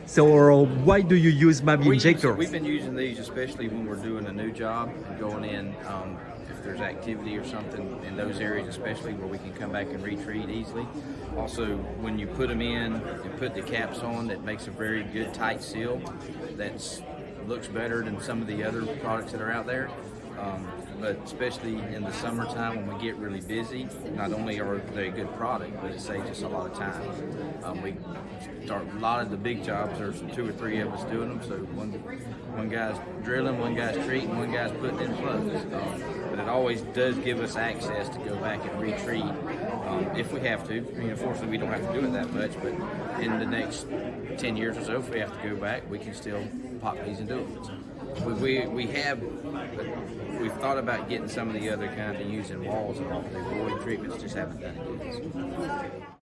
So why do you use MABI injectors? We've been using these especially when we're doing a new job and going in, if there's activity or something in those areas, especially where we can come back and retreat easily. Also, when you put them in and put the caps on, that makes a very good tight seal that looks better than some of the other products that are out there. But especially in the summertime when we get really busy, not only are they a good product, but it saves us a lot of time. We start a lot of the big jobs. There's 2 or 3 of us doing them, so one guy's drilling, one guy's treating, one guy's putting in plugs. But it always does give us access to go back and retreat if we have to. I mean, unfortunately, we don't have to do it that much, but in the next 10 years or so, if we have to go back, we can still pop these and do it. We've thought about getting some of the other kind of using walls and all the void treatments, just haven't done it yet.